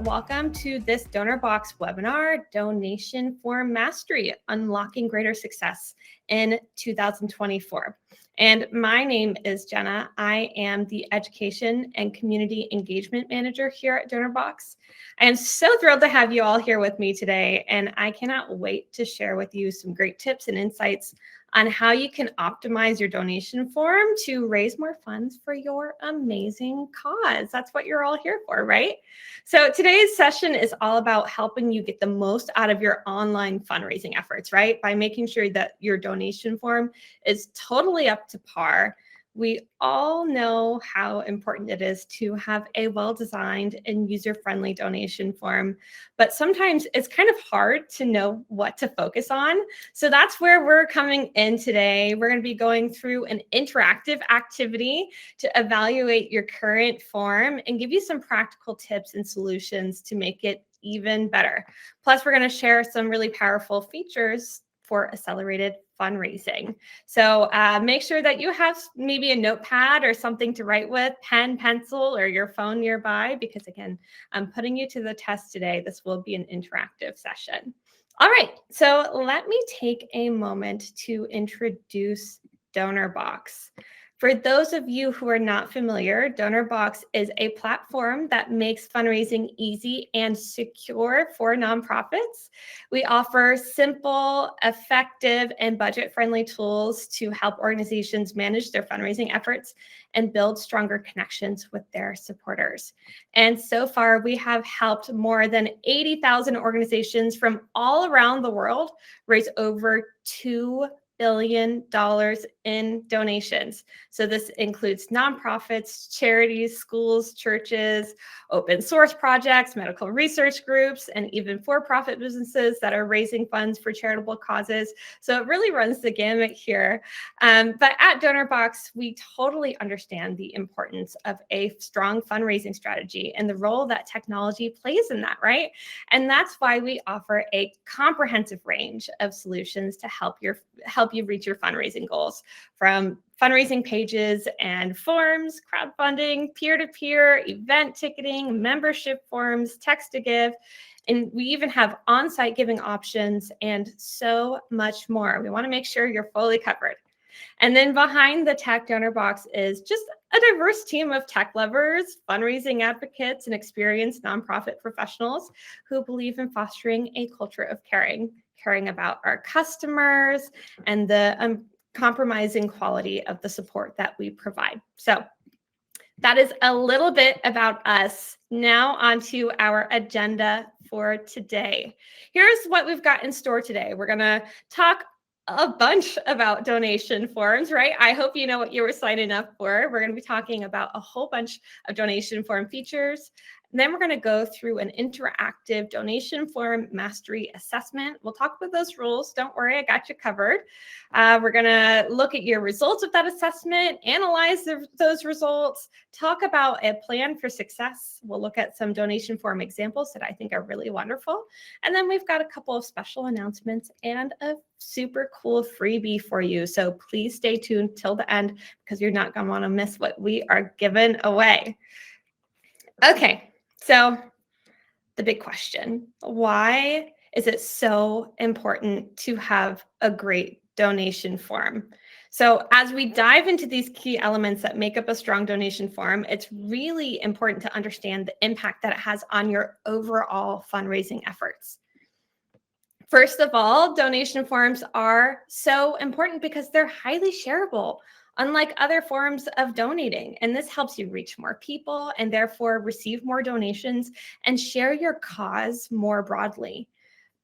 welcome to this Donorbox webinar, Donation Form Mastery, Unlocking Greater Success in 2024. And my name is Jenna. I am the Education and Community Engagement Manager here at Donorbox. I am so thrilled to have you all here with me today, and I cannot wait to share with you some great tips and insights on how you can optimize your donation form to raise more funds for your amazing cause. That's what you're all here for, right? So today's session is all about helping you get the most out of your online fundraising efforts, right? By making sure that your donation form is totally up to par. We all know how important it is to have a well-designed and user-friendly donation form, but sometimes it's kind of hard to know what to focus on. So that's where we're coming in today. We're going to be going through an interactive activity to evaluate your current form and give you some practical tips and solutions to make it even better. Plus, we're going to share some really powerful features for accelerated fundraising. So make sure that you have maybe a notepad or something to write with, pen, pencil, or your phone nearby, because again, I'm putting you to the test today. This will be an interactive session. All right, so let me take a moment to introduce Donorbox. For those of you who are not familiar, Donorbox is a platform that makes fundraising easy and secure for nonprofits. We offer simple, effective, and budget-friendly tools to help organizations manage their fundraising efforts and build stronger connections with their supporters. And so far, we have helped more than 80,000 organizations from all around the world raise over $2 billion in donations. So this includes nonprofits, charities, schools, churches, open source projects, medical research groups, and even for-profit businesses that are raising funds for charitable causes. So it really runs the gamut here. But at Donorbox, we totally understand the importance of a strong fundraising strategy and the role that technology plays in that, right? And that's why we offer a comprehensive range of solutions to help you reach your fundraising goals, from fundraising pages and forms, crowdfunding, peer-to-peer, event ticketing, membership forms, text to give, and we even have on-site giving options and so much more. We want to make sure you're fully covered. And then behind the tech, Donorbox is just a diverse team of tech lovers, fundraising advocates, and experienced nonprofit professionals who believe in fostering a culture of caring about our customers and the compromising quality of the support that we provide. So that is a little bit about us. Now onto our agenda for today. Here's what we've got in store today. We're going to talk a bunch about donation forms, right? I hope you know what you were signing up for. We're going to be talking about a whole bunch of donation form features. And then we're going to go through an interactive donation form mastery assessment. We'll talk about those rules. Don't worry, I got you covered. We're going to look at your results of that assessment, analyze those results, talk about a plan for success. We'll look at some donation form examples that I think are really wonderful. And then we've got a couple of special announcements and a super cool freebie for you. So please stay tuned till the end because you're not going to want to miss what we are giving away. Okay. So the big question, why is it so important to have a great donation form? So as we dive into these key elements that make up a strong donation form, it's really important to understand the impact that it has on your overall fundraising efforts. First of all, donation forms are so important because they're highly shareable, unlike other forms of donating. And this helps you reach more people and therefore receive more donations and share your cause more broadly.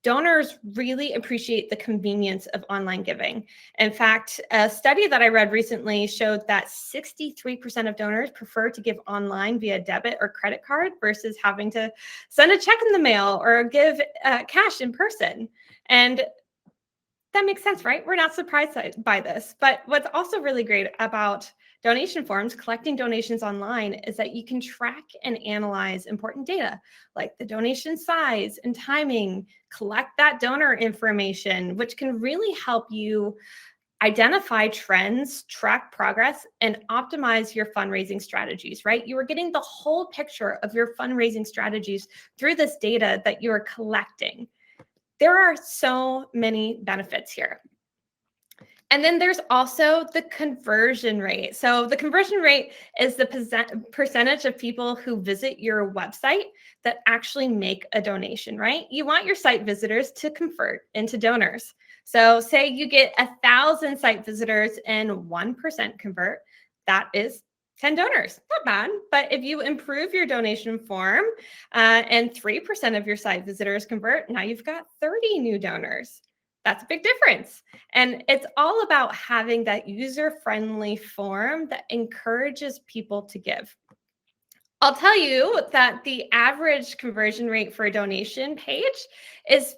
Donors really appreciate the convenience of online giving. In fact, a study that I read recently showed that 63% of donors prefer to give online via debit or credit card versus having to send a check in the mail or give cash in person. And that makes sense, right? We're not surprised by this. But what's also really great about donation forms, collecting donations online, is that you can track and analyze important data like the donation size and timing, collect that donor information, which can really help you identify trends, track progress, and optimize your fundraising strategies, right? You are getting the whole picture of your fundraising strategies through this data that you are collecting. There are so many benefits here. And then there's also the conversion rate. So the conversion rate is the percentage of people who visit your website that actually make a donation, right? You want your site visitors to convert into donors. So say you get 1,000 site visitors and 1% convert, that is 10 donors. Not bad. But if you improve your donation form and 3% of your site visitors convert, now you've got 30 new donors. That's a big difference. And it's all about having that user-friendly form that encourages people to give. I'll tell you that the average conversion rate for a donation page is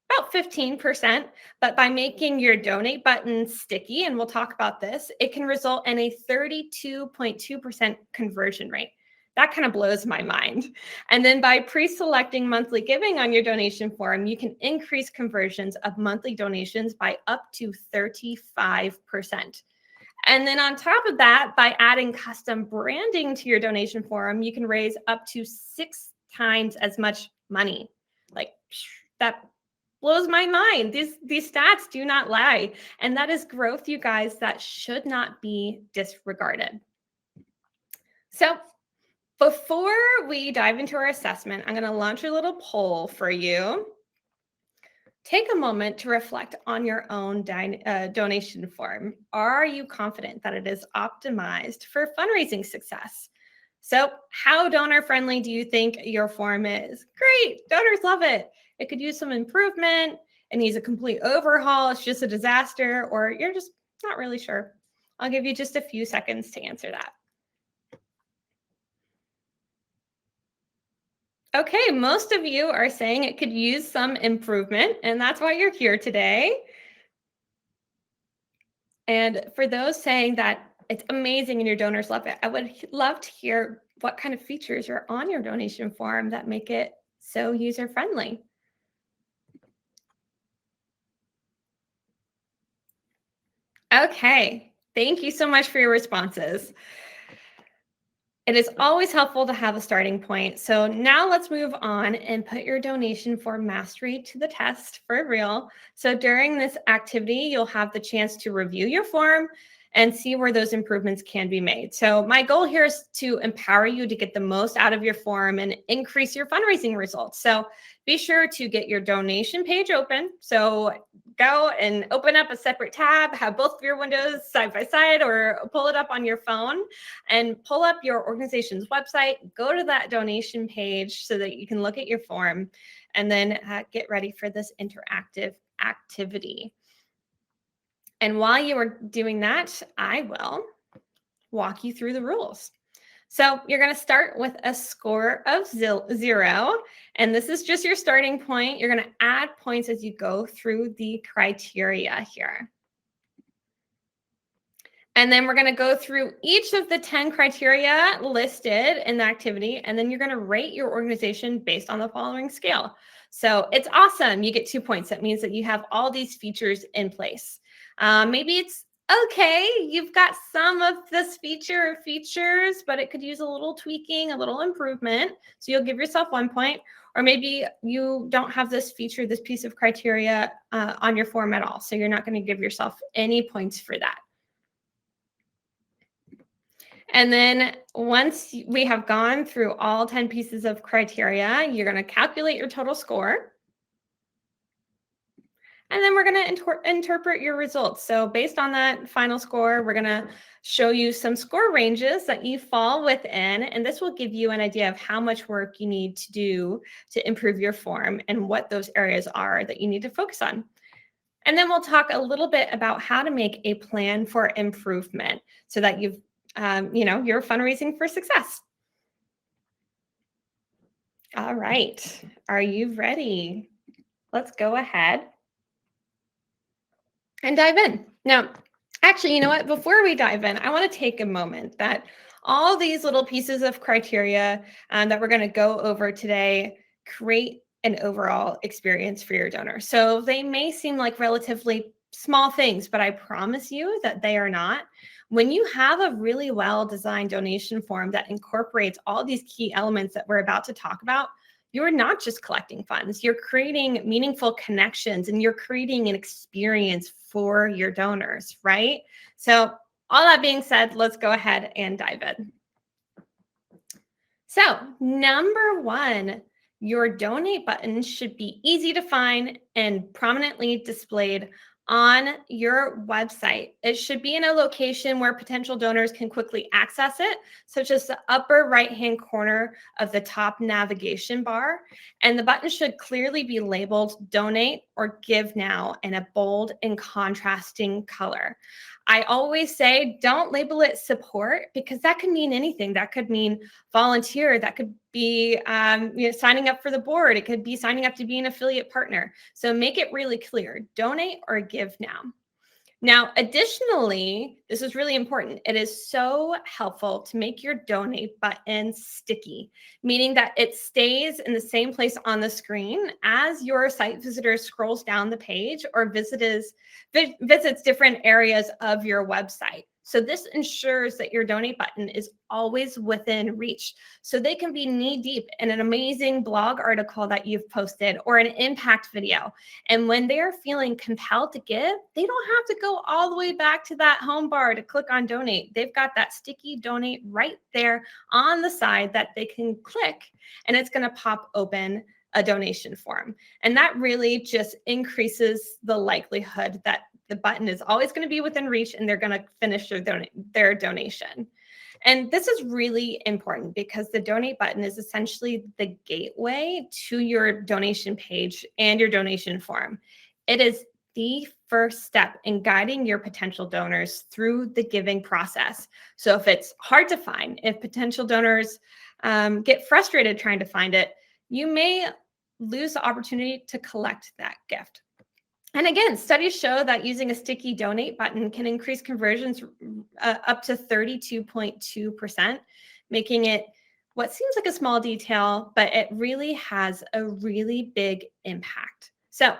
about 15%, but by making your donate button sticky, and we'll talk about this, it can result in a 32.2% conversion rate. That kind of blows my mind. And then by pre-selecting monthly giving on your donation form, you can increase conversions of monthly donations by up to 35%. And then on top of that, by adding custom branding to your donation form, you can raise up to 6 times as much money. Like that blows my mind. These stats do not lie. And that is growth, you guys, that should not be disregarded. So before we dive into our assessment, I'm going to launch a little poll for you. Take a moment to reflect on your own donation form. Are you confident that it is optimized for fundraising success? So how donor-friendly do you think your form is? Great, donors love it. It could use some improvement. It needs a complete overhaul. It's just a disaster, or you're just not really sure. I'll give you just a few seconds to answer that. Okay, most of you are saying it could use some improvement, and that's why you're here today. And for those saying that it's amazing and your donors love it, I would love to hear what kind of features are on your donation form that make it so user-friendly. Okay, thank you so much for your responses. It is always helpful to have a starting point. So now let's move on and put your donation form mastery to the test for real. So during this activity, you'll have the chance to review your form and see where those improvements can be made. So my goal here is to empower you to get the most out of your form and increase your fundraising results. So be sure to get your donation page open. So go and open up a separate tab, have both of your windows side by side, or pull it up on your phone and pull up your organization's website, go to that donation page so that you can look at your form, and then get ready for this interactive activity. And while you are doing that, I will walk you through the rules. So you're going to start with a score of 0, and this is just your starting point. You're going to add points as you go through the criteria here. And then we're going to go through each of the 10 criteria listed in the activity, and then you're going to rate your organization based on the following scale. So it's awesome. You get 2 points. That means that you have all these features in place. Maybe it's okay, you've got some of this feature or features, but it could use a little tweaking, a little improvement. So you'll give yourself 1 point. Or maybe you don't have this feature, this piece of criteria on your form at all. So you're not going to give yourself any points for that. And then once we have gone through all 10 pieces of criteria, you're going to calculate your total score. And then we're going to interpret your results. So based on that final score, we're going to show you some score ranges that you fall within. And this will give you an idea of how much work you need to do to improve your form and what those areas are that you need to focus on. And then we'll talk a little bit about how to make a plan for improvement so that you're fundraising for success. All right. Are you ready? Let's go ahead and dive in. Now, actually, you know what? Before we dive in, I want to take a moment that all these little pieces of criteria that we're going to go over today create an overall experience for your donor. So they may seem like relatively small things, but I promise you that they are not. When you have a really well-designed donation form that incorporates all these key elements that we're about to talk about, you're not just collecting funds, you're creating meaningful connections and you're creating an experience for your donors, right? So all that being said, let's go ahead and dive in. So number one, your donate button should be easy to find and prominently displayed on your website. It should be in a location where potential donors can quickly access it, such as the upper right-hand corner of the top navigation bar. And the button should clearly be labeled donate or give now in a bold and contrasting color. I always say don't label it support, because that could mean anything. That could mean volunteer. That could be signing up for the board. It could be signing up to be an affiliate partner. So make it really clear, donate or give now. Now, additionally, this is really important. It is so helpful to make your donate button sticky, meaning that it stays in the same place on the screen as your site visitor scrolls down the page or visits different areas of your website. So this ensures that your donate button is always within reach. So they can be knee deep in an amazing blog article that you've posted or an impact video. And when they're feeling compelled to give, they don't have to go all the way back to that home bar to click on donate. They've got that sticky donate right there on the side that they can click, and it's going to pop open a donation form. And that really just increases the likelihood that the button is always going to be within reach and they're going to finish their donation. And this is really important because the donate button is essentially the gateway to your donation page and your donation form. It is the first step in guiding your potential donors through the giving process. So if it's hard to find, if potential donors get frustrated trying to find it, you may lose the opportunity to collect that gift. And again, studies show that using a sticky donate button can increase conversions up to 32.2%, making it what seems like a small detail, but it really has a really big impact. So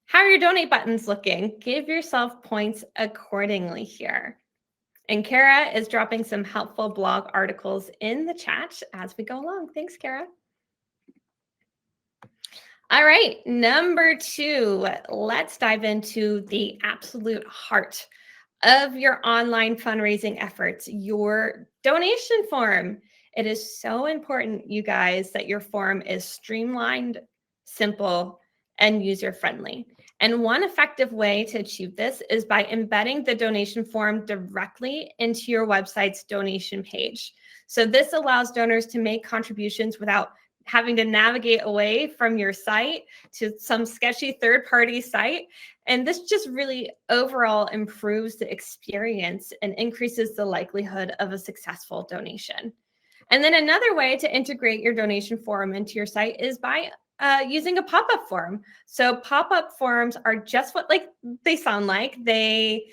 how are your donate buttons looking? Give yourself points accordingly here. And Kara is dropping some helpful blog articles in the chat as we go along. Thanks, Kara. All right, number two, let's dive into the absolute heart of your online fundraising efforts, your donation form. It is so important, you guys, that your form is streamlined, simple, and user-friendly. And one effective way to achieve this is by embedding the donation form directly into your website's donation page. So this allows donors to make contributions without having to navigate away from your site to some sketchy third-party site. And this just really overall improves the experience and increases the likelihood of a successful donation. And then another way to integrate your donation form into your site is by using a pop-up form. So pop-up forms are just what they sound like. They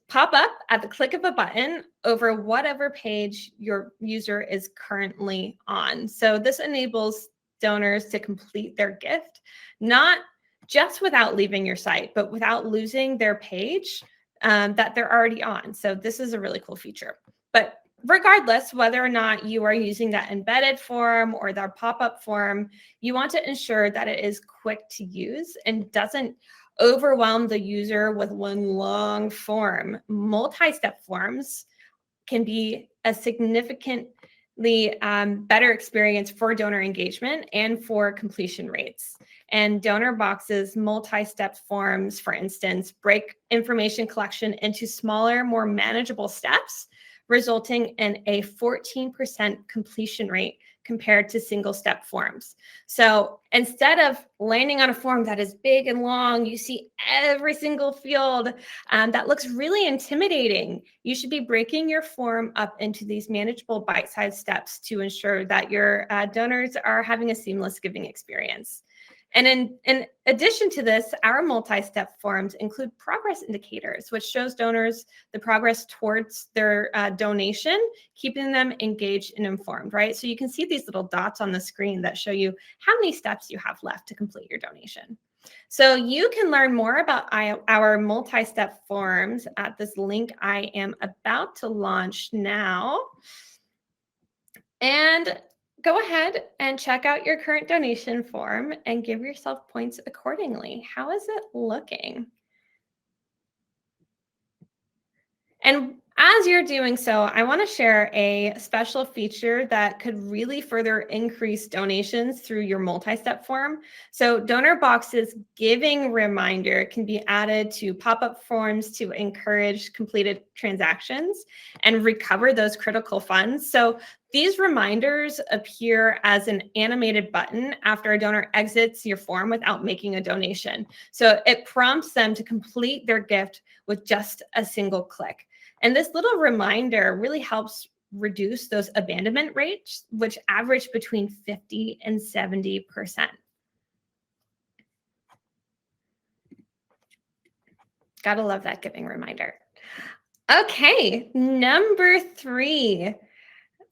pop up at the click of a button over whatever page your user is currently on. So this enables donors to complete their gift, not just without leaving your site, but without losing their page that they're already on. So this is a really cool feature. But regardless, whether or not you are using that embedded form or that pop-up form, you want to ensure that it is quick to use and doesn't overwhelm the user with one long form. Multi-step forms can be a significantly better experience for donor engagement and for completion rates. And Donorbox's multi-step forms, for instance, break information collection into smaller, more manageable steps, resulting in a 14% completion rate compared to single step forms. So instead of landing on a form that is big and long, you see every single field that looks really intimidating, you should be breaking your form up into these manageable bite-sized steps to ensure that your donors are having a seamless giving experience. And in addition to this, our multi-step forms include progress indicators, which shows donors the progress towards their donation, keeping them engaged and informed, right? So you can see these little dots on the screen that show you how many steps you have left to complete your donation. So you can learn more about our multi-step forms at this link I am about to launch now. And go ahead and check out your current donation form and give yourself points accordingly. How is it looking? And as you're doing so, I want to share a special feature that could really further increase donations through your multi-step form. So Donorbox's giving reminder can be added to pop-up forms to encourage completed transactions and recover those critical funds. So these reminders appear as an animated button after a donor exits your form without making a donation. So it prompts them to complete their gift with just a single click. And this little reminder really helps reduce those abandonment rates, which average between 50 and 70%. Gotta love that giving reminder. Okay, number 3.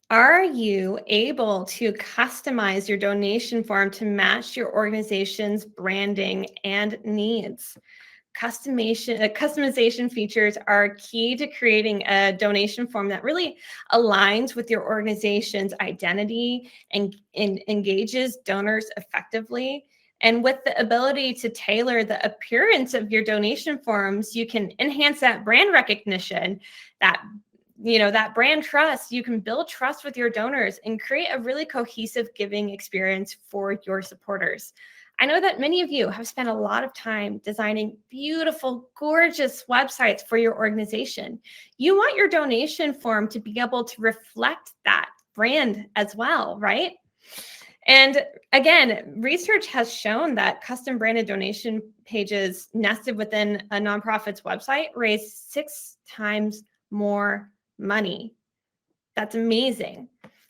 Are you able to customize your donation form to match your organization's branding and needs? Customization features are key to creating a donation form that really aligns with your organization's identity and engages donors effectively. And with the ability to tailor the appearance of your donation forms, you can enhance that brand recognition, that brand trust. You can build trust with your donors and create a really cohesive giving experience for your supporters. I know that many of you have spent a lot of time designing beautiful, gorgeous websites for your organization. You want your donation form to be able to reflect that brand as well, right? And again, research has shown that custom branded donation pages nested within a nonprofit's website raise 6 times more money. That's amazing.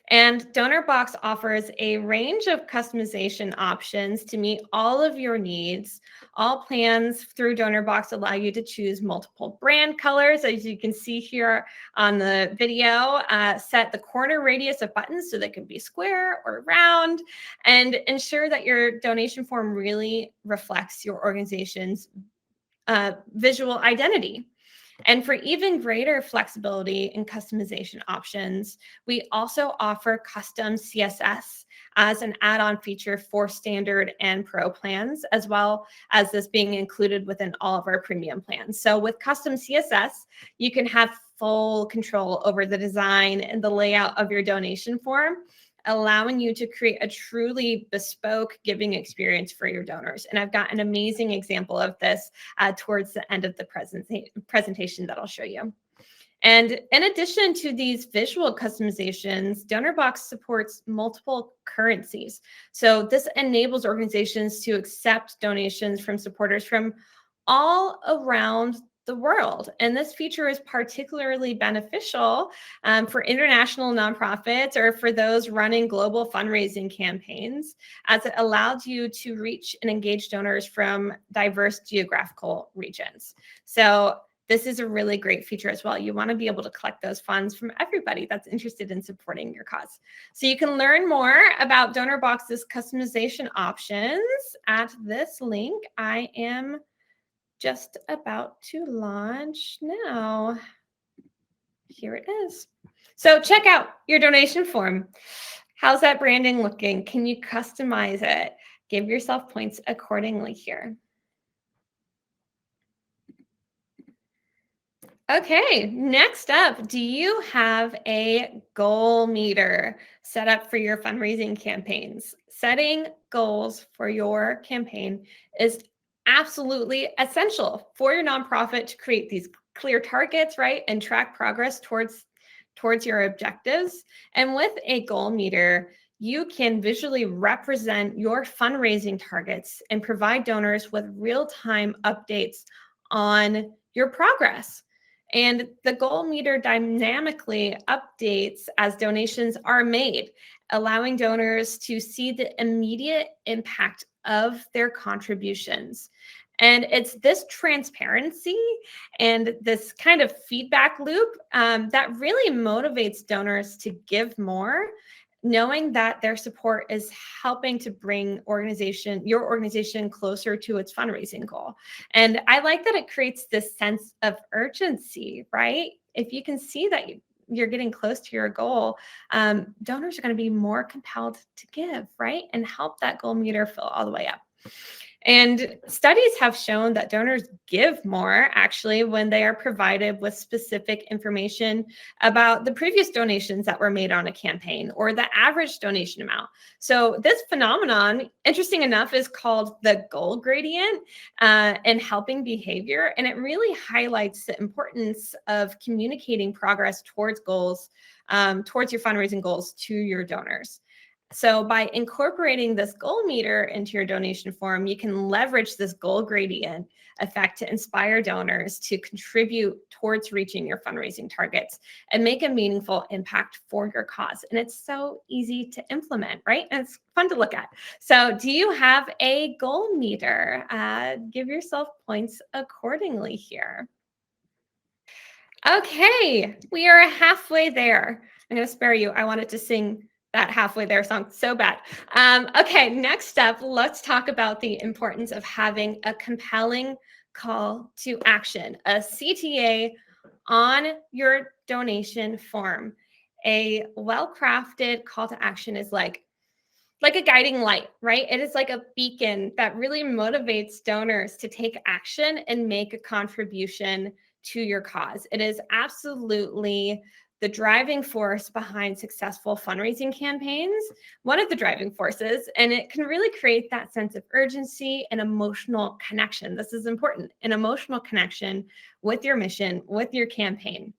And Donorbox offers a range of customization options to meet all of your needs. All plans through Donorbox allow you to choose multiple brand colors, as you can see here on the video. Set the corner radius of buttons so they can be square or round, and ensure that your donation form really reflects your organization's visual identity. And for even greater flexibility and customization options, we also offer custom CSS as an add-on feature for standard and pro plans, as well as this being included within all of our premium plans. So with custom CSS, you can have full control over the design and the layout of your donation form, allowing you to create a truly bespoke giving experience for your donors. And I've got an amazing example of this towards the end of the presentation that I'll show you. And in addition to these visual customizations, Donorbox supports multiple currencies. So this enables organizations to accept donations from supporters from all around the world. And this feature is particularly beneficial for international nonprofits or for those running global fundraising campaigns, as it allows you to reach and engage donors from diverse geographical regions. So this is a really great feature as well. You want to be able to collect those funds from everybody that's interested in supporting your cause. So you can learn more about Donorbox's customization options at this link I am just about to launch now. Here it is. So check out your donation form. How's that branding looking? Can you customize it? Give yourself points accordingly here. Okay, next up, do you have a goal meter set up for your fundraising campaigns? Setting goals for your campaign is absolutely essential for your nonprofit to create these clear targets, right? And track progress towards your objectives. And with a goal meter, you can visually represent your fundraising targets and provide donors with real-time updates on your progress. And the goal meter dynamically updates as donations are made, allowing donors to see the immediate impact of their contributions. And it's this transparency and this kind of feedback loop that really motivates donors to give more, knowing that their support is helping to bring your organization closer to its fundraising goal. And I like that it creates this sense of urgency, right? If you can see that you're getting close to your goal, donors are going to be more compelled to give, right? And help that goal meter fill all the way up. And studies have shown that donors give more actually when they are provided with specific information about the previous donations that were made on a campaign or the average donation amount. So this phenomenon, interesting enough, is called the goal gradient in helping behavior. And it really highlights the importance of communicating progress towards goals, towards your fundraising goals to your donors. So by incorporating this goal meter into your donation form, you can leverage this goal gradient effect to inspire donors to contribute towards reaching your fundraising targets and make a meaningful impact for your cause. And it's so easy to implement, right? And it's fun to look at. So do you have a goal meter? Give yourself points accordingly here. Okay, we are halfway there. I'm going to spare you. I wanted to sing that halfway there song so bad. Okay, next up, let's talk about the importance of having a compelling call to action, a CTA on your donation form. A well-crafted call to action is like a guiding light, right? It is like a beacon that really motivates donors to take action and make a contribution to your cause. It is absolutely the driving force behind successful fundraising campaigns, one of the driving forces, and it can really create that sense of urgency and emotional connection. This is important, an emotional connection with your mission, with your campaign.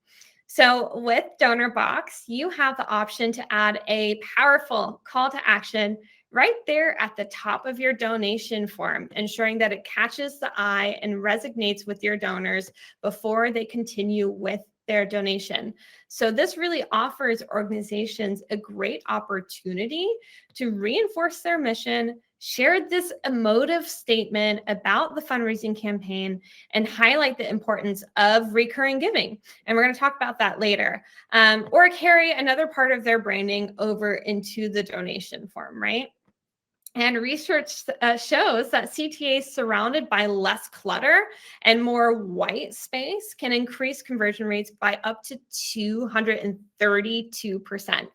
So with Donorbox, you have the option to add a powerful call to action right there at the top of your donation form, ensuring that it catches the eye and resonates with your donors before they continue with their donation. So this really offers organizations a great opportunity to reinforce their mission, share this emotive statement about the fundraising campaign, and highlight the importance of recurring giving. And we're going to talk about that later. Or carry another part of their branding over into the donation form, right? And research shows that CTAs surrounded by less clutter and more white space can increase conversion rates by up to 232%.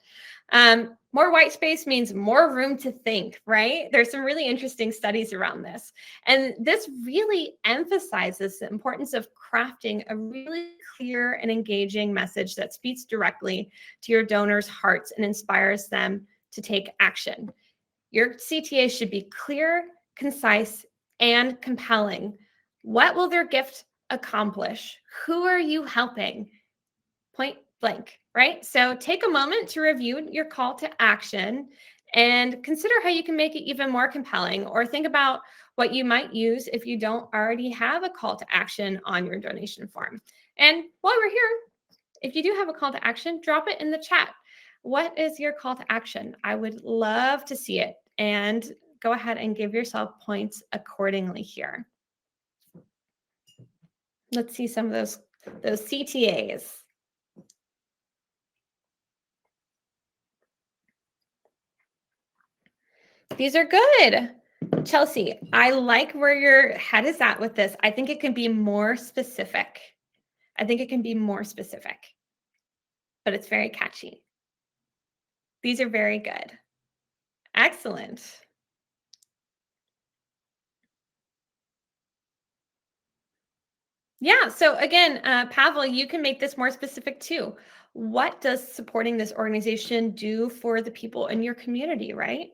More white space means more room to think, right? There's some really interesting studies around this. And this really emphasizes the importance of crafting a really clear and engaging message that speaks directly to your donors' hearts and inspires them to take action. Your CTA should be clear, concise, and compelling. What will their gift accomplish? Who are you helping? Point blank, right? So take a moment to review your call to action and consider how you can make it even more compelling, or think about what you might use if you don't already have a call to action on your donation form. And while we're here, if you do have a call to action, drop it in the chat. What is your call to action? I would love to see it, and go ahead and give yourself points accordingly here. Let's see some of those CTAs. These are good. Chelsea, I like where your head is at with this. I think it can be more specific. But it's very catchy. These are very good. Excellent. Yeah. So again, Pavel, you can make this more specific too. What does supporting this organization do for the people in your community, right?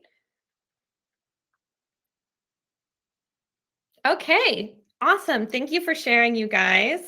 Okay. Awesome. Thank you for sharing, you guys.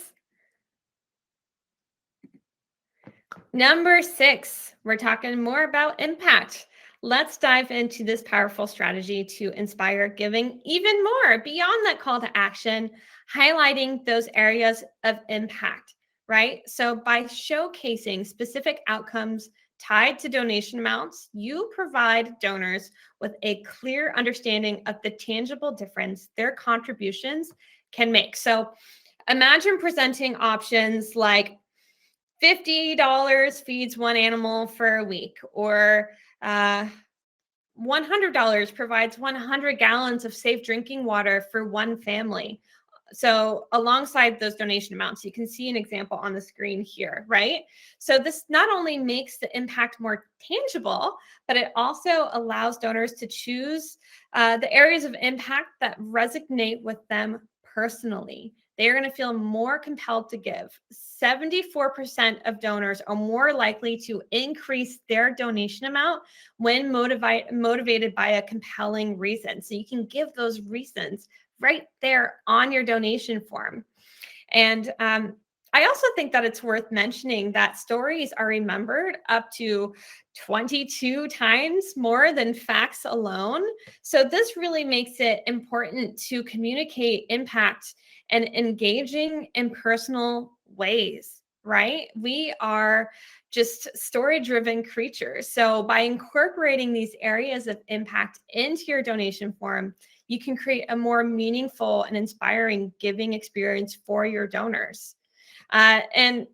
Number 6, we're talking more about impact. Let's dive into this powerful strategy to inspire giving even more beyond that call to action, highlighting those areas of impact, right? So by showcasing specific outcomes tied to donation amounts, you provide donors with a clear understanding of the tangible difference their contributions can make. So imagine presenting options like $50 feeds one animal for a week, or $100 provides 100 gallons of safe drinking water for one family. So alongside those donation amounts, you can see an example on the screen here, right? So this not only makes the impact more tangible, but it also allows donors to choose the areas of impact that resonate with them personally. They are going to feel more compelled to give. 74% of donors are more likely to increase their donation amount when motivated by a compelling reason. So you can give those reasons right there on your donation form. And I also think that it's worth mentioning that stories are remembered up to 22 times more than facts alone. So this really makes it important to communicate impact and engaging in personal ways, right? We are just story-driven creatures. So by incorporating these areas of impact into your donation form, you can create a more meaningful and inspiring giving experience for your donors. And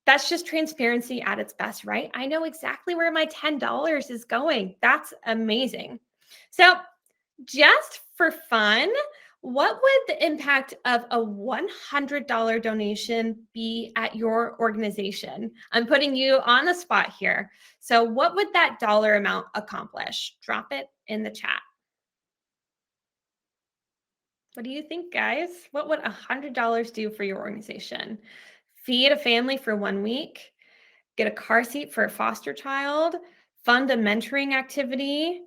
that's just transparency at its best, right? I know exactly where my $10 is going. That's amazing. So just for fun, what would the impact of a $100 donation be at your organization? I'm putting you on the spot here. So what would that dollar amount accomplish? Drop it in the chat. What do you think, guys? What would $100 do for your organization? Feed a family for 1 week, get a car seat for a foster child, fund a mentoring activity,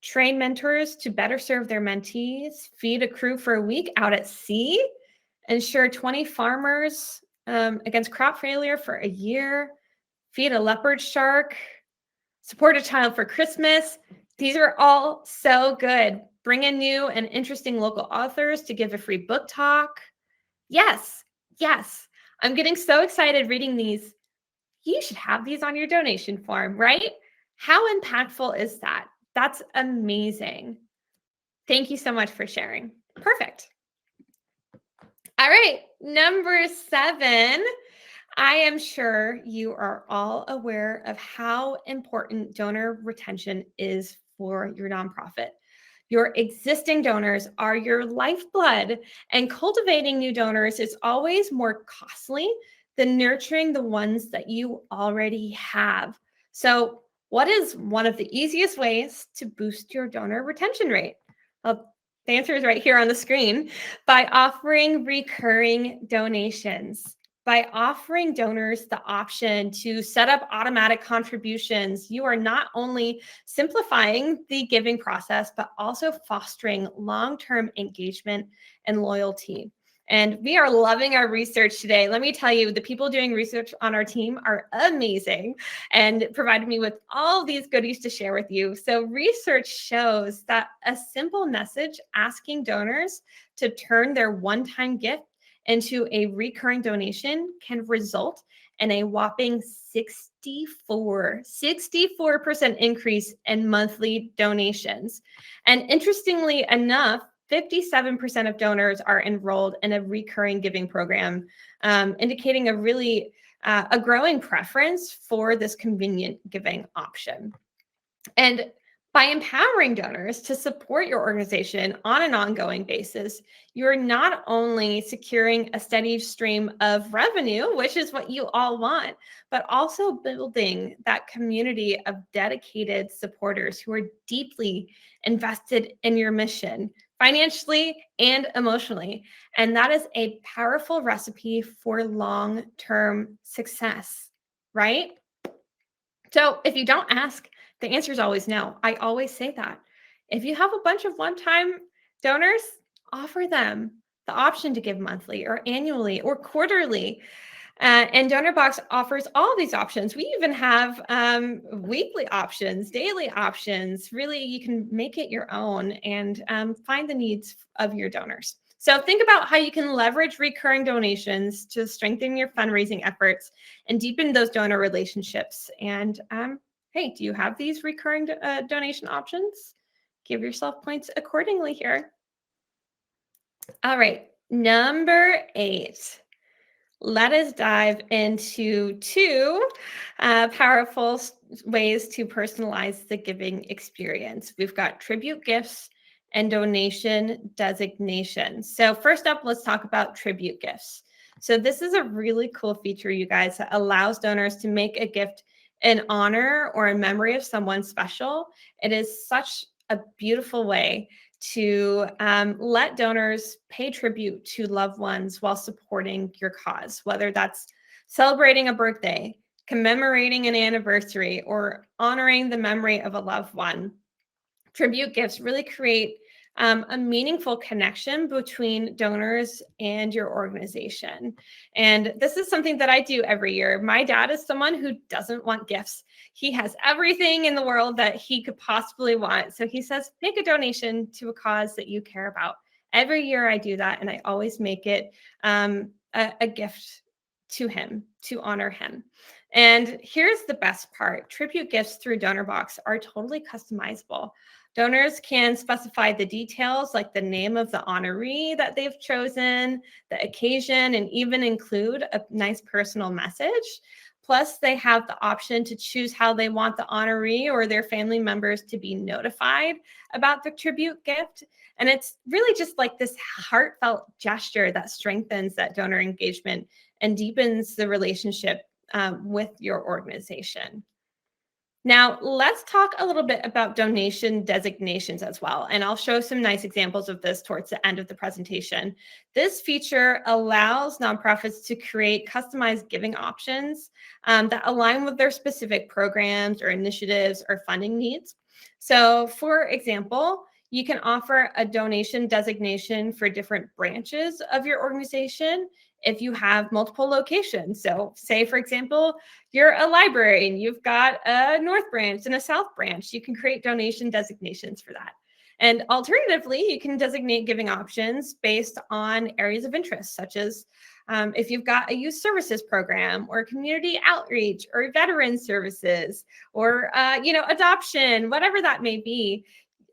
train mentors to better serve their mentees, feed a crew for a week out at sea, ensure 20 farmers against crop failure for a year, feed a leopard shark, support a child for Christmas. These are all so good. Bring in new and interesting local authors to give a free book talk. Yes, yes. I'm getting so excited reading these. You should have these on your donation form, right? How impactful is that? That's amazing. Thank you so much for sharing. Perfect. All right, number 7. I am sure you are all aware of how important donor retention is for your nonprofit. Your existing donors are your lifeblood, and cultivating new donors is always more costly than nurturing the ones that you already have. So, what is one of the easiest ways to boost your donor retention rate? Well, the answer is right here on the screen, by offering recurring donations. By offering donors the option to set up automatic contributions, you are not only simplifying the giving process, but also fostering long-term engagement and loyalty. And we are loving our research today. Let me tell you, the people doing research on our team are amazing and provided me with all these goodies to share with you. So research shows that a simple message asking donors to turn their one-time gift into a recurring donation can result in a whopping 64% increase in monthly donations. And interestingly enough, 57% of donors are enrolled in a recurring giving program, indicating a growing preference for this convenient giving option. And by empowering donors to support your organization on an ongoing basis, you're not only securing a steady stream of revenue, which is what you all want, but also building that community of dedicated supporters who are deeply invested in your mission, financially and emotionally. And that is a powerful recipe for long-term success, right? So if you don't ask, the answer is always no. I always say that. If you have a bunch of one-time donors, offer them the option to give monthly or annually or quarterly. And Donorbox offers all these options. We even have weekly options, daily options. Really, you can make it your own and find the needs of your donors. So think about how you can leverage recurring donations to strengthen your fundraising efforts and deepen those donor relationships. And hey, do you have these recurring donation options? Give yourself points accordingly here. All right, number 8. let us dive into two powerful ways to personalize the giving experience. We've got tribute gifts and donation designations. So first up, let's talk about tribute gifts. So this is a really cool feature, you guys, that allows donors to make a gift in honor or in memory of someone special. It is such a beautiful way to let donors pay tribute to loved ones while supporting your cause, whether that's celebrating a birthday, commemorating an anniversary, or honoring the memory of a loved one. Tribute gifts really create a meaningful connection between donors and your organization. And this is something that I do every year. My dad is someone who doesn't want gifts. He has everything in the world that he could possibly want. So he says, make a donation to a cause that you care about. Every year I do that, and I always make it a gift to him to honor him. And here's the best part. Tribute gifts through Donorbox are totally customizable. Donors can specify the details like the name of the honoree that they've chosen, the occasion, and even include a nice personal message. Plus, they have the option to choose how they want the honoree or their family members to be notified about the tribute gift. And it's really just like this heartfelt gesture that strengthens that donor engagement and deepens the relationship with your organization. Now, let's talk a little bit about donation designations as well. And I'll show some nice examples of this towards the end of the presentation. This feature allows nonprofits to create customized giving options that align with their specific programs or initiatives or funding needs. So, for example, you can offer a donation designation for different branches of your organization if you have multiple locations. So, say, for example, you're a library and you've got a North branch and a South branch. You can create donation designations for that. And alternatively, you can designate giving options based on areas of interest, such as if you've got a youth services program or community outreach or veteran services or adoption, whatever that may be.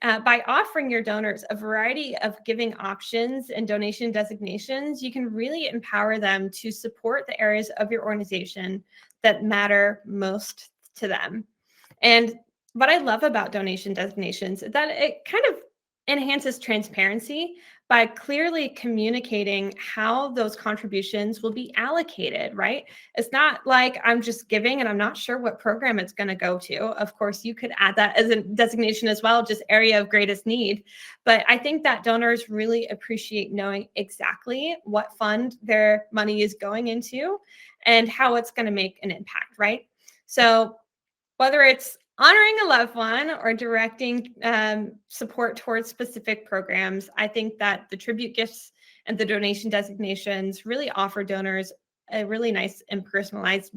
By offering your donors a variety of giving options and donation designations, you can really empower them to support the areas of your organization that matter most to them. And what I love about donation designations is that it kind of enhances transparency by clearly communicating how those contributions will be allocated, right? It's not like I'm just giving and I'm not sure what program it's going to go to. Of course, you could add that as a designation as well, just area of greatest need. But I think that donors really appreciate knowing exactly what fund their money is going into and how it's going to make an impact, right? So whether it's honoring a loved one or directing support towards specific programs, I think that the tribute gifts and the donation designations really offer donors a really nice and personalized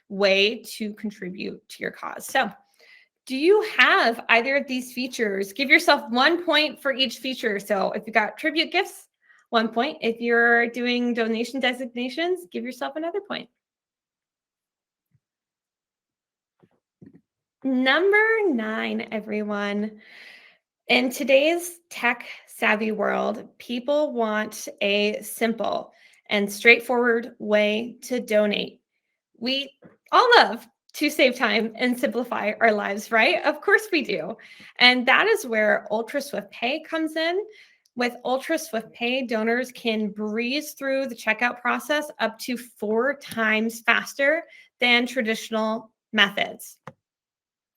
way to contribute to your cause. So, do you have either of these features? Give yourself 1 point for each feature. So, if you got tribute gifts, 1 point. If you're doing donation designations, give yourself another point. Number 9, everyone. In today's tech savvy world, people want a simple and straightforward way to donate. We all love to save time and simplify our lives, right? Of course we do. And that is where Ultra Swift Pay comes in. With Ultra Swift Pay, donors can breeze through the checkout process up to 4 times faster than traditional methods.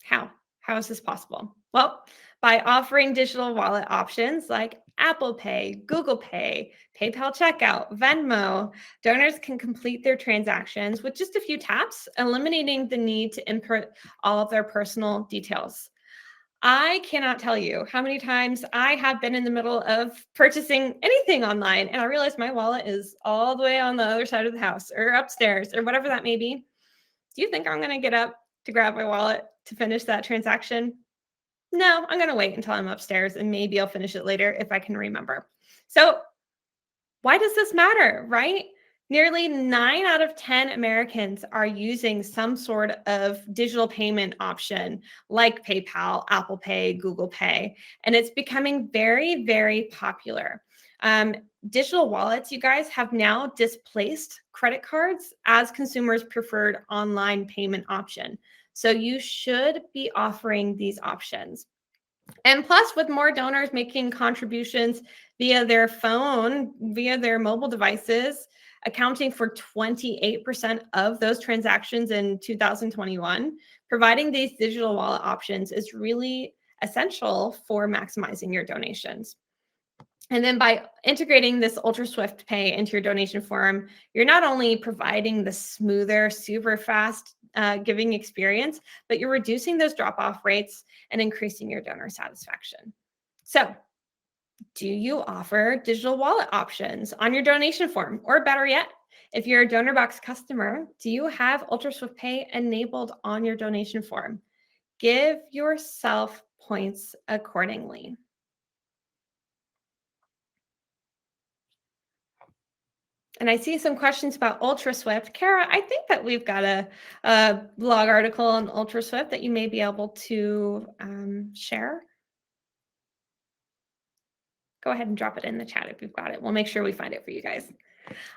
How? How is this possible? Well, by offering digital wallet options like Apple Pay, Google Pay, PayPal checkout, Venmo, donors can complete their transactions with just a few taps, eliminating the need to input all of their personal details. I cannot tell you how many times I have been in the middle of purchasing anything online and I realize my wallet is all the way on the other side of the house or upstairs or whatever that may be. Do you think I'm going to get up to grab my wallet to finish that transaction? No, I'm going to wait until I'm upstairs and maybe I'll finish it later if I can remember. So, why does this matter, right? Nearly 9 out of 10 Americans are using some sort of digital payment option like PayPal, Apple Pay, Google Pay, and it's becoming very, very popular. Digital wallets, you guys, have now displaced credit cards as consumers' preferred online payment option. So you should be offering these options. And plus, with more donors making contributions via their phone, via their mobile devices, accounting for 28% of those transactions in 2021, providing these digital wallet options is really essential for maximizing your donations. And then by integrating this ultra swift pay into your donation form, you're not only providing the smoother, super fast giving experience, but you're reducing those drop off rates and increasing your donor satisfaction. So, do you offer digital wallet options on your donation form? Or better yet, if you're a Donorbox customer, do you have ultra swift pay enabled on your donation form? Give yourself points accordingly. And I see some questions about UltraSwift. Kara, I think that we've got a blog article on UltraSwift that you may be able to share. Go ahead and drop it in the chat if you've got it. We'll make sure we find it for you guys.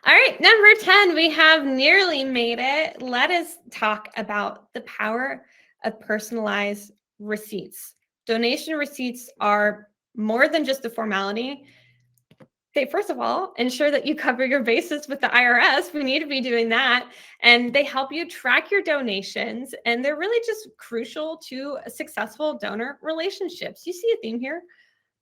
All right, number 10, we have nearly made it. Let us talk about the power of personalized receipts. Donation receipts are more than just a formality. They, first of all, ensure that you cover your bases with the IRS. We need to be doing that. And they help you track your donations. And they're really just crucial to successful donor relationships. You see a theme here?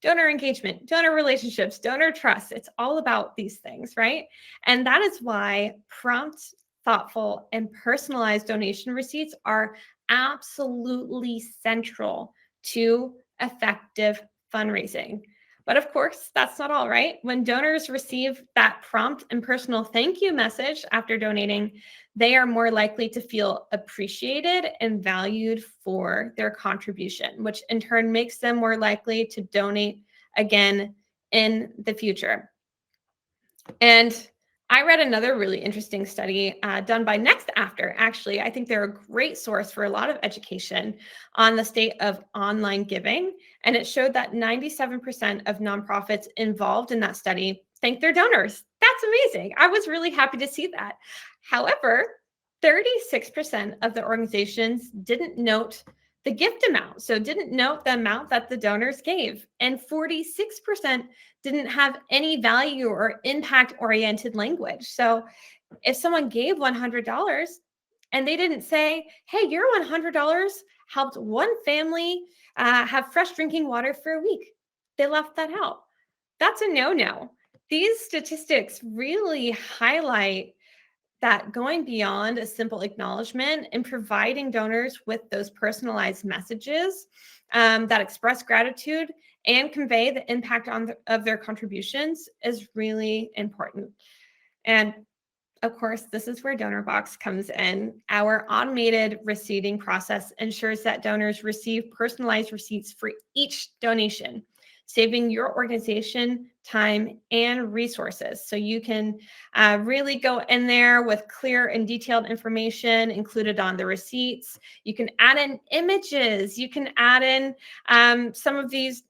Donor engagement, donor relationships, donor trust. It's all about these things, right? And that is why prompt, thoughtful, and personalized donation receipts are absolutely central to effective fundraising. But of course, that's not all, right? When donors receive that prompt and personal thank you message after donating, they are more likely to feel appreciated and valued for their contribution, which in turn makes them more likely to donate again in the future. And I read another really interesting study done by Next After. Actually, I think they're a great source for a lot of education on the state of online giving. And it showed that 97% of nonprofits involved in that study thank their donors. That's amazing. I was really happy to see that. However, 36% of the organizations didn't note the gift amount. So didn't note the amount that the donors gave. And 46% didn't have any value or impact-oriented language. So if someone gave $100 and they didn't say, hey, your $100 helped one family have fresh drinking water for a week, they left that out. That's a no-no. These statistics really highlight that going beyond a simple acknowledgement and providing donors with those personalized messages that express gratitude and convey the impact of their contributions is really important. And of course, this is where Donorbox comes in. Our automated receipting process ensures that donors receive personalized receipts for each donation, saving your organization time and resources. So you can really go in there with clear and detailed information included on the receipts. You can add in images. You can add in some of these,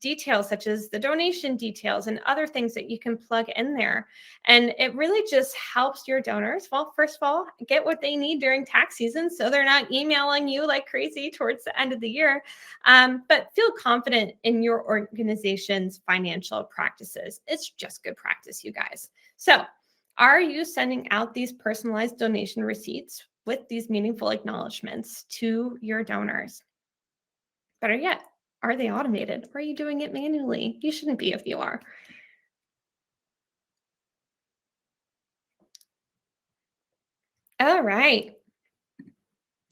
details such as the donation details and other things that you can plug in there. And it really just helps your donors, well, first of all, get what they need during tax season so they're not emailing you like crazy towards the end of the year, but feel confident in your organization's financial practices. It's just good practice, you guys. So are you sending out these personalized donation receipts with these meaningful acknowledgments to your donors? Better yet, are they automated? Or are you doing it manually? You shouldn't be if you are. All right.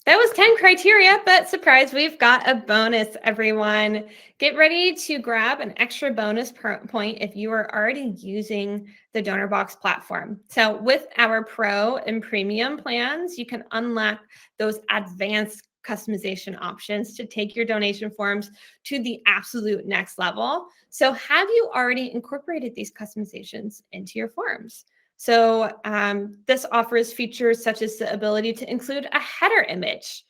That was 10 criteria, but surprise, we've got a bonus, everyone. Get ready to grab an extra bonus point if you are already using the Donorbox platform. So with our Pro and Premium plans, you can unlock those advanced customization options to take your donation forms to the absolute next level. So have you already incorporated these customizations into your forms? So this offers features such as the ability to include a header image,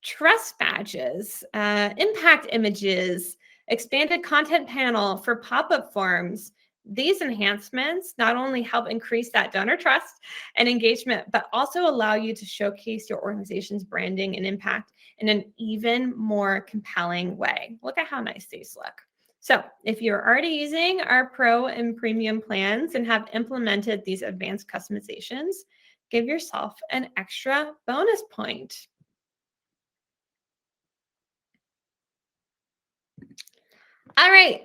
trust badges, impact images, expanded content panel for pop-up forms. These enhancements not only help increase that donor trust and engagement, but also allow you to showcase your organization's branding and impact in an even more compelling way. Look at how nice these look. So if you're already using our Pro and Premium plans and have implemented these advanced customizations, give yourself an extra bonus point. All right,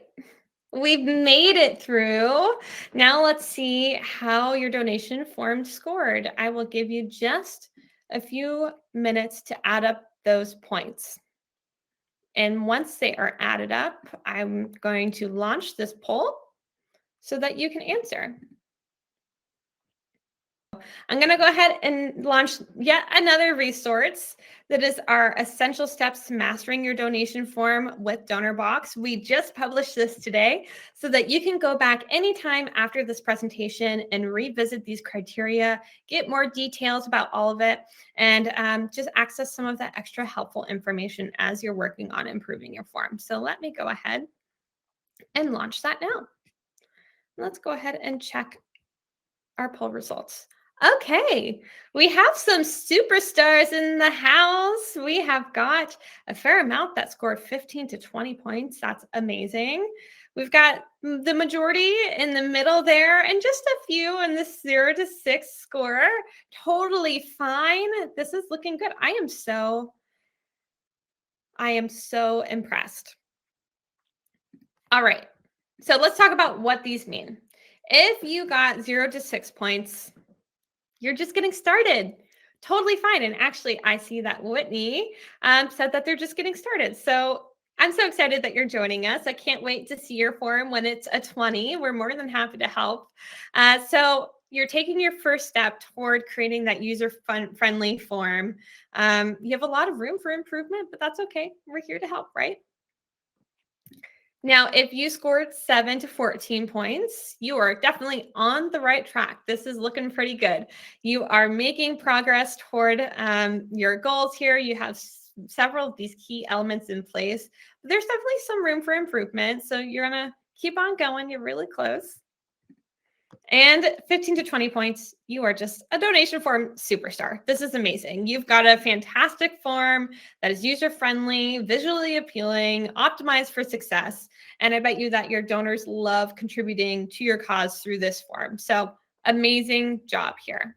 we've made it through. Now let's see how your donation form scored. I will give you just a few minutes to add up those points. And once they are added up, I'm going to launch this poll so that you can answer. I'm going to go ahead and launch yet another resource that is our essential steps to mastering your donation form with Donorbox. We just published this today so that you can go back anytime after this presentation and revisit these criteria, get more details about all of it, and just access some of that extra helpful information as you're working on improving your form. So let me go ahead and launch that now. Let's go ahead and check our poll results. Okay, we have some superstars in the house. We have got a fair amount that scored 15 to 20 points. That's amazing. We've got the majority in the middle there and just a few in the 0 to 6 score. Totally fine. This is looking good. I am so impressed. All right, so let's talk about what these mean. If you got 0 to 6 points, you're just getting started. Totally fine. And actually, I see that Whitney said that they're just getting started. So I'm so excited that you're joining us. I can't wait to see your form when it's a 20. We're more than happy to help. So you're taking your first step toward creating that user-friendly form. You have a lot of room for improvement, but that's okay. We're here to help, right? Now, if you scored 7 to 14 points, you are definitely on the right track. This is looking pretty good. You are making progress toward your goals here. You have several of these key elements in place. But there's definitely some room for improvement. So you're going to keep on going. You're really close. And 15 to 20 points, you are just a donation form superstar. This is amazing. You've got a fantastic form that is user-friendly, visually appealing, optimized for success. And I bet you that your donors love contributing to your cause through this form. So amazing job here.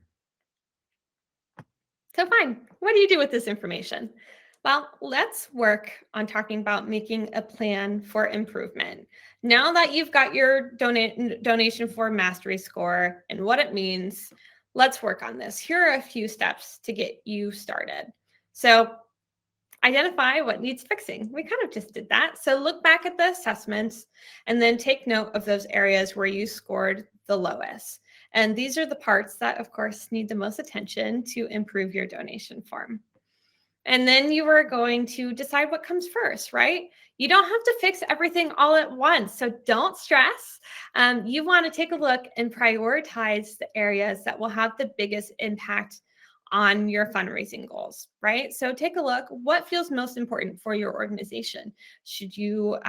So fine, what do you do with this information? Well, let's work on talking about making a plan for improvement. Now that you've got your donation form mastery score and what it means, let's work on this. Here are a few steps to get you started. So identify what needs fixing. We kind of just did that. So look back at the assessments and then take note of those areas where you scored the lowest. And these are the parts that, of course, need the most attention to improve your donation form. And then you are going to decide what comes first, right? You don't have to fix everything all at once, so don't stress. You want to take a look and prioritize the areas that will have the biggest impact on your fundraising goals, right? So take a look, what feels most important for your organization? Should you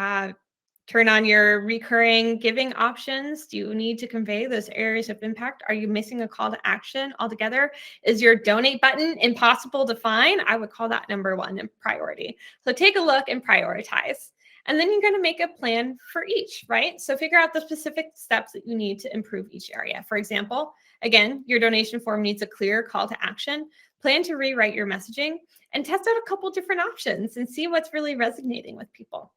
turn on your recurring giving options? Do you need to convey those areas of impact? Are you missing a call to action altogether? Is your donate button impossible to find? I would call that number one in priority. So take a look and prioritize. And then you're going to make a plan for each, right? So figure out the specific steps that you need to improve each area. For example, again, your donation form needs a clear call to action. Plan to rewrite your messaging and test out a couple different options and see what's really resonating with people.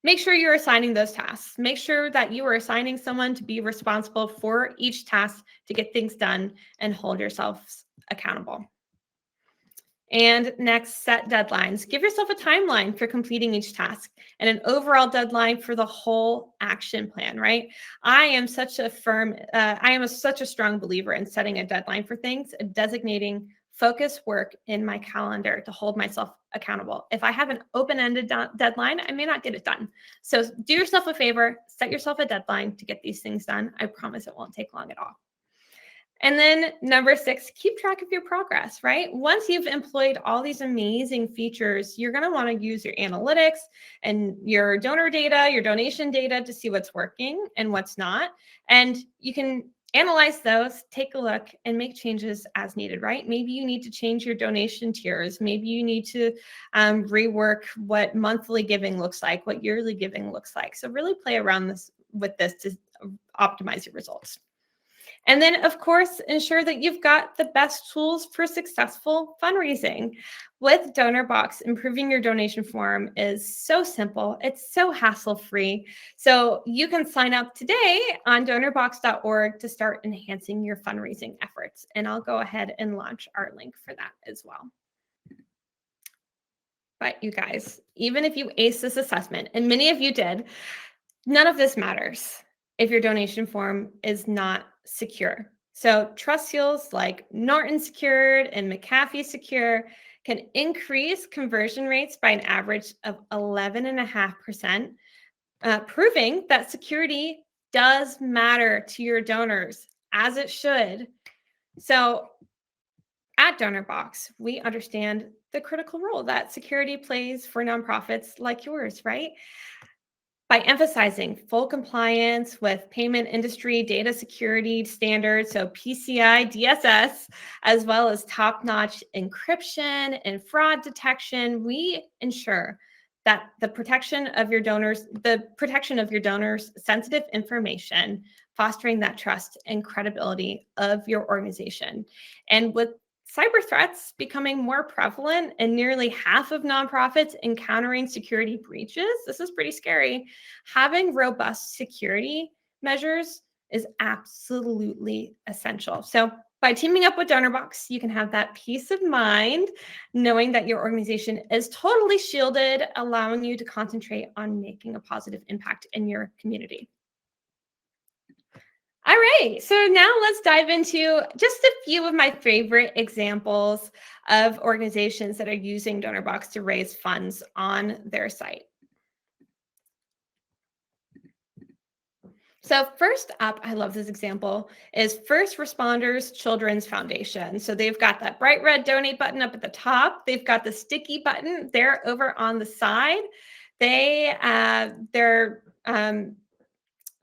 Make sure you're assigning those tasks. Make sure that you are assigning someone to be responsible for each task to get things done and hold yourselves accountable. And next, set deadlines. Give yourself a timeline for completing each task and an overall deadline for the whole action plan, right? I am such a strong believer in setting a deadline for things and designating focus work in my calendar to hold myself accountable. If I have an open-ended deadline, I may not get it done. So do yourself a favor, set yourself a deadline to get these things done. I promise it won't take long at all. And then number 6, keep track of your progress, right? Once you've employed all these amazing features, you're going to want to use your analytics and your donor data, your donation data to see what's working and what's not. And you can analyze those, take a look, and make changes as needed, right? Maybe you need to change your donation tiers. Maybe you need to rework what monthly giving looks like, what yearly giving looks like. So really play around with this to optimize your results. And then, of course, ensure that you've got the best tools for successful fundraising. With Donorbox, improving your donation form is so simple. It's so hassle-free. So you can sign up today on donorbox.org to start enhancing your fundraising efforts. And I'll go ahead and launch our link for that as well. But you guys, even if you ace this assessment, and many of you did, none of this matters if your donation form is not secure. So trust seals like Norton Secured and McAfee Secure can increase conversion rates by an average of 11.5%, proving that security does matter to your donors, as it should. So at Donorbox, we understand the critical role that security plays for nonprofits like yours, right? By emphasizing full compliance with payment industry data security standards, so PCI DSS, as well as top-notch encryption and fraud detection, we ensure that the protection of your donors' sensitive information, fostering that trust and credibility of your organization. And with cyber threats becoming more prevalent and nearly half of nonprofits encountering security breaches, this is pretty scary. Having robust security measures is absolutely essential. So by teaming up with Donorbox, you can have that peace of mind, knowing that your organization is totally shielded, allowing you to concentrate on making a positive impact in your community. All right, so now let's dive into just a few of my favorite examples of organizations that are using Donorbox to raise funds on their site. So first up, I love this example, is First Responders Children's Foundation. So they've got that bright red donate button up at the top. They've got the sticky button there over on the side. Their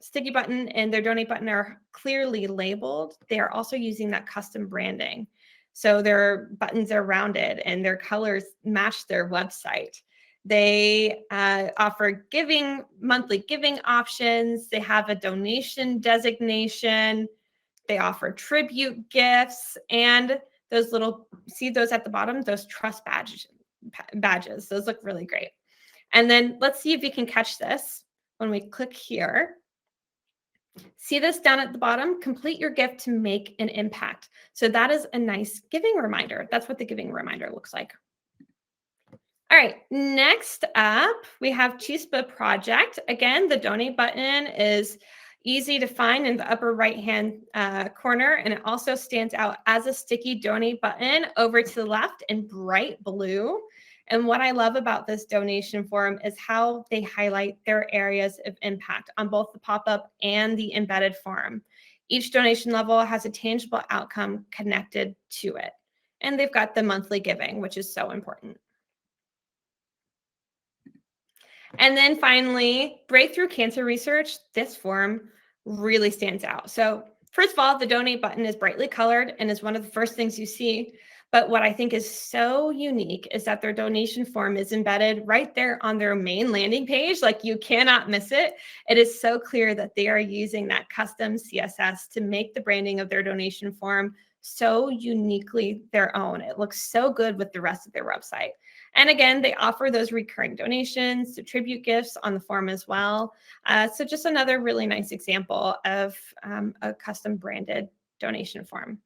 sticky button and their donate button are clearly labeled. They are also using that custom branding. So their buttons are rounded and their colors match their website. They offer monthly giving options. They have a donation designation. They offer tribute gifts and see those at the bottom, those trust badges. Those look really great. And then let's see if you can catch this when we click here. See this down at the bottom? Complete your gift to make an impact. So that is a nice giving reminder. That's what the giving reminder looks like. All right, next up, we have TPA Project. Again, the donate button is easy to find in the upper right-hand corner, and it also stands out as a sticky donate button over to the left in bright blue. And what I love about this donation form is how they highlight their areas of impact on both the pop-up and the embedded form. Each donation level has a tangible outcome connected to it. And they've got the monthly giving, which is so important. And then finally, breakthrough cancer research. This form really stands out. So first of all, the donate button is brightly colored and is one of the first things you see. But what I think is so unique is that their donation form is embedded right there on their main landing page. Like, you cannot miss it. It is so clear that they are using that custom CSS to make the branding of their donation form so uniquely their own. It looks so good with the rest of their website. And again, they offer those recurring donations, the tribute gifts on the form as well. So just another really nice example of a custom branded donation form.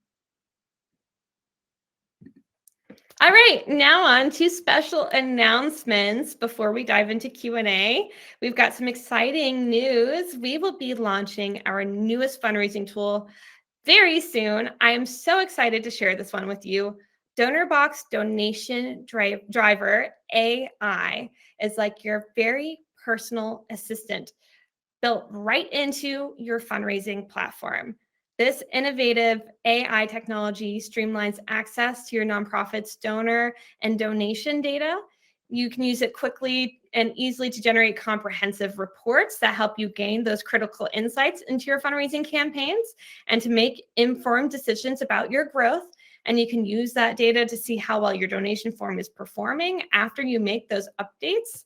All right, now on to special announcements before we dive into Q&A. We've got some exciting news. We will be launching our newest fundraising tool very soon. I am so excited to share this one with you. Donorbox Donation Driver AI is like your very personal assistant built right into your fundraising platform. This innovative AI technology streamlines access to your nonprofit's donor and donation data. You can use it quickly and easily to generate comprehensive reports that help you gain those critical insights into your fundraising campaigns and to make informed decisions about your growth. And you can use that data to see how well your donation form is performing after you make those updates.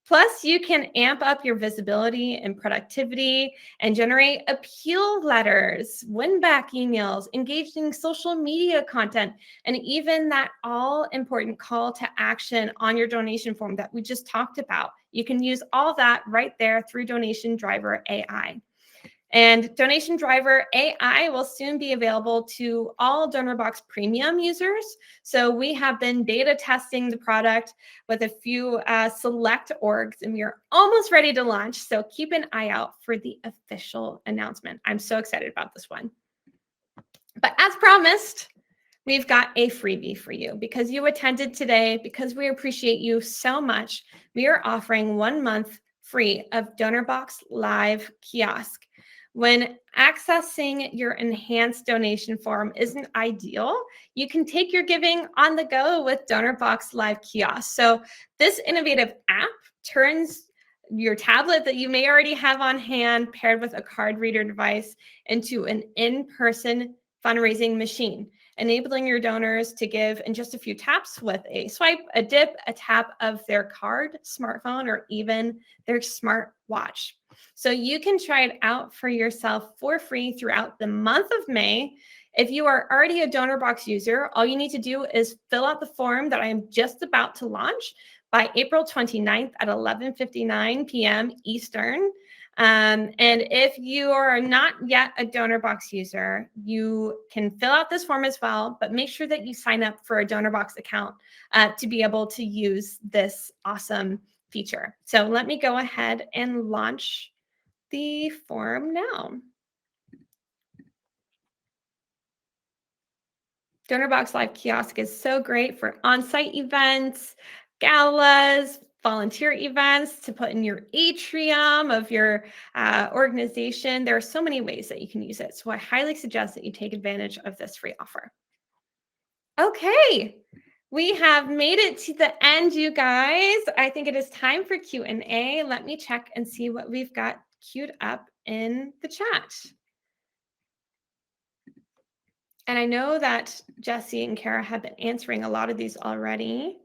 Plus, you can amp up your visibility and productivity and generate appeal letters, win back emails, engaging social media content, and even that all important call to action on your donation form that we just talked about. You can use all that right there through Donation Driver AI. And Donation Driver AI will soon be available to all Donorbox Premium users. So we have been beta testing the product with a few select orgs, and we are almost ready to launch. So keep an eye out for the official announcement. I'm so excited about this one. But as promised, we've got a freebie for you because you attended today, because we appreciate you so much. We are offering 1 month free of Donorbox Live Kiosk. When accessing your enhanced donation form isn't ideal, you can take your giving on the go with Donorbox Live Kiosk. So this innovative app turns your tablet that you may already have on hand paired with a card reader device into an in-person fundraising machine, enabling your donors to give in just a few taps with a swipe, a dip, a tap of their card, smartphone, or even their smart watch. So you can try it out for yourself for free throughout the month of May. If you are already a Donorbox user, all you need to do is fill out the form that I am just about to launch by April 29th at 11:59 p.m. Eastern. And if you are not yet a Donorbox user, you can fill out this form as well, but make sure that you sign up for a Donorbox account to be able to use this awesome feature. So let me go ahead and launch the form now. Donorbox Live Kiosk is so great for on-site events, galas, volunteer events, to put in your atrium of your organization. There are so many ways that you can use it. So I highly suggest that you take advantage of this free offer. Okay, we have made it to the end, you guys. I think it is time for Q&A. Let me check and see what we've got queued up in the chat. And I know that Jesse and Kara have been answering a lot of these already.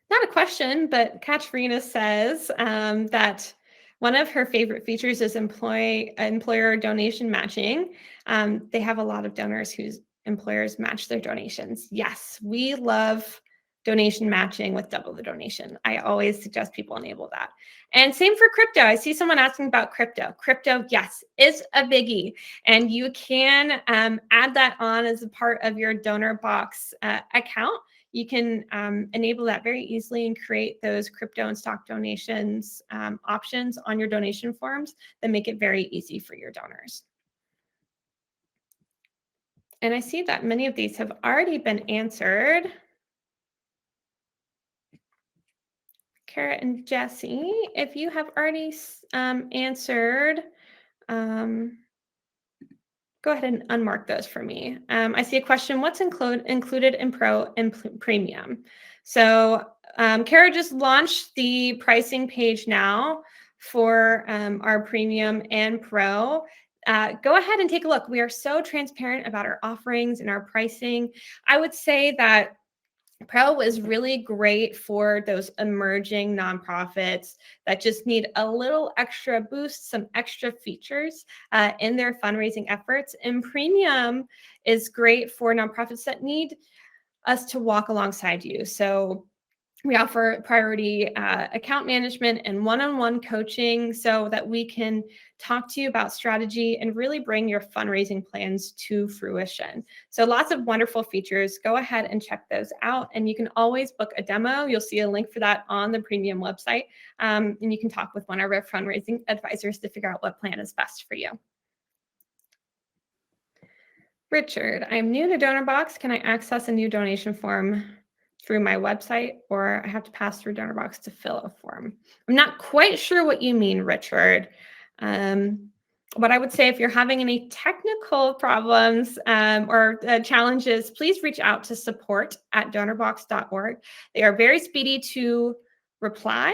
Not a question, but Katrina says that one of her favorite features is employer donation matching. They have a lot of donors whose employers match their donations. Yes, we love donation matching with double the donation. I always suggest people enable that. And same for crypto. I see someone asking about crypto. Crypto, yes, is a biggie. And you can add that on as a part of your Donorbox account. You can enable that very easily and create those crypto and stock donations options on your donation forms that make it very easy for your donors. And I see that many of these have already been answered. Kara and Jesse, if you have already answered, go ahead and unmark those for me. I see a question, what's included in Pro and Premium? So Kara just launched the pricing page now for our Premium and Pro. Go ahead and take a look. We are so transparent about our offerings and our pricing. I would say that Pro is really great for those emerging nonprofits that just need a little extra boost, some extra features in their fundraising efforts. And Premium is great for nonprofits that need us to walk alongside you. So we offer priority account management and one-on-one coaching so that we can talk to you about strategy and really bring your fundraising plans to fruition. So lots of wonderful features. Go ahead and check those out. And you can always book a demo. You'll see a link for that on the Premium website. And you can talk with one of our fundraising advisors to figure out what plan is best for you. Richard, I'm new to Donorbox. Can I access a new donation form through my website, or I have to pass through Donorbox to fill a form? I'm not quite sure what you mean, Richard. what I would say, if you're having any technical problems or challenges, please reach out to support@donorbox.org. They are very speedy to reply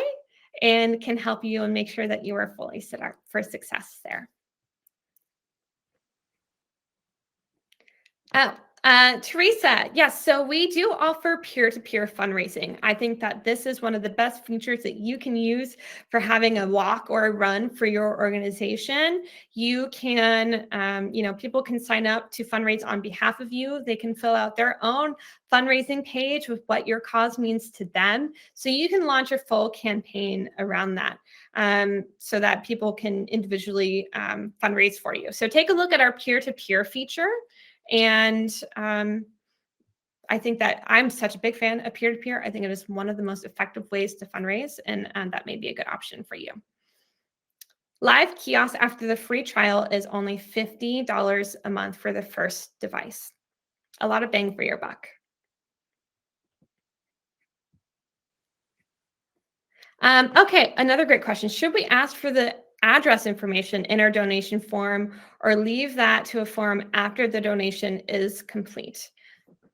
and can help you and make sure that you are fully set up for success there. Oh, Teresa, yes. So we do offer peer-to-peer fundraising. I think that this is one of the best features that you can use for having a walk or a run for your organization. You can, people can sign up to fundraise on behalf of you. They can fill out their own fundraising page with what your cause means to them. So you can launch a full campaign around that. So that people can individually fundraise for you. So take a look at our peer-to-peer feature. And I think that I'm such a big fan of peer-to-peer. I think it is one of the most effective ways to fundraise, and that may be a good option for you. Live Kiosk after the free trial is only $50 a month for the first device. A lot of bang for your buck. Okay, another great question. Should we ask for the address information in our donation form or leave that to a form after the donation is complete?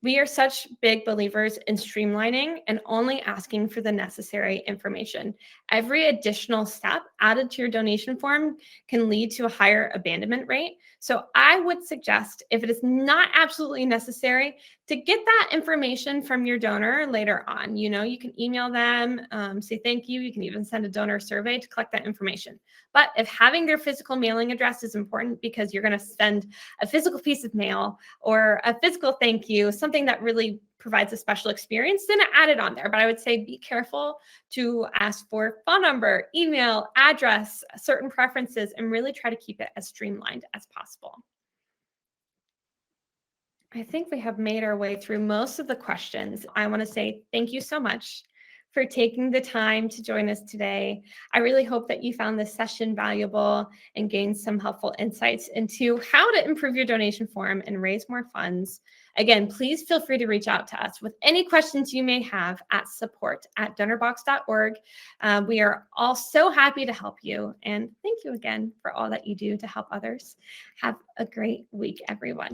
We are such big believers in streamlining and only asking for the necessary information. Every additional step added to your donation form can lead to a higher abandonment rate. So I would suggest, if it is not absolutely necessary, to get that information from your donor later on. You can email them, say thank you. You can even send a donor survey to collect that information. But if having their physical mailing address is important because you're going to send a physical piece of mail or a physical thank you, something that really provides a special experience, then add it on there. But I would say be careful to ask for phone number, email, address, certain preferences, and really try to keep it as streamlined as possible. I think we have made our way through most of the questions. I want to say thank you so much for taking the time to join us today. I really hope that you found this session valuable and gained some helpful insights into how to improve your donation form and raise more funds. Again, please feel free to reach out to us with any questions you may have at support@donorbox.org. We are all so happy to help you. And thank you again for all that you do to help others. Have a great week, everyone.